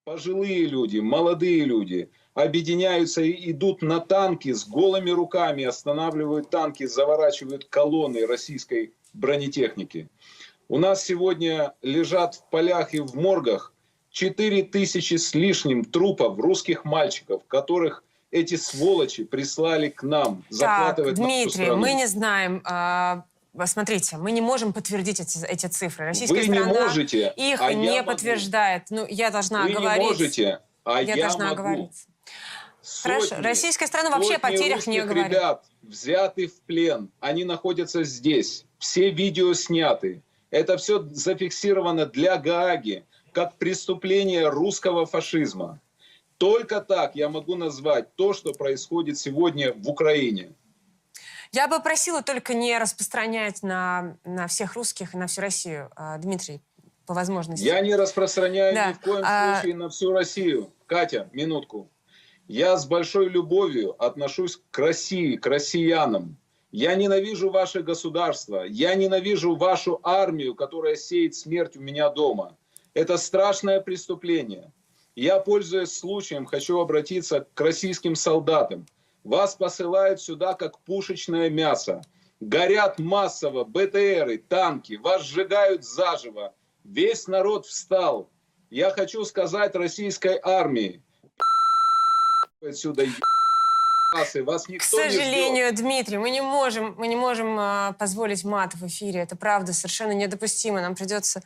пожилые люди, молодые люди объединяются и идут на танки с голыми руками, останавливают танки, заворачивают колонны российской бронетехники. У нас сегодня лежат в полях и в моргах 4000 с лишним трупов русских мальчиков, которых эти сволочи прислали к нам захватывать нашу Дмитрий, страну. мы не знаем... Смотрите, мы не можем подтвердить эти цифры. Российская Вы не страна можете, их а не я подтверждает. Ну, я должна Вы говорить. не можете, а я должна могу. говорить. Сотни, Хорошо. Российская страна вообще о сотни потерях не русских говорит. ребят взяты в плен. Они находятся здесь. Все видео сняты. Это все зафиксировано для Гааги как преступление русского фашизма. Только так я могу назвать то, что происходит сегодня в Украине. Я бы просила только не распространять на всех русских и на всю Россию, Дмитрий, по возможности. Я не распространяю ни в коем случае на всю Россию. Катя, минутку. Я с большой любовью отношусь к России, к россиянам. Я ненавижу ваше государство. Я ненавижу вашу армию, которая сеет смерть у меня дома. Это страшное преступление. Я, пользуясь случаем, хочу обратиться к российским солдатам. Вас посылают сюда как пушечное мясо. Горят массово БТРы, танки. Вас сжигают заживо. Весь народ встал. Я хочу сказать российской армии. Отсюда вас никто К сожалению, не ждет. Дмитрий, мы не можем позволить мат в эфире. Это правда совершенно недопустимо. Нам придется,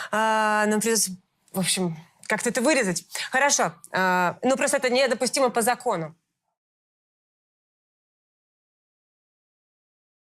в общем, как-то это вырезать. Хорошо. Ну, просто это недопустимо по закону.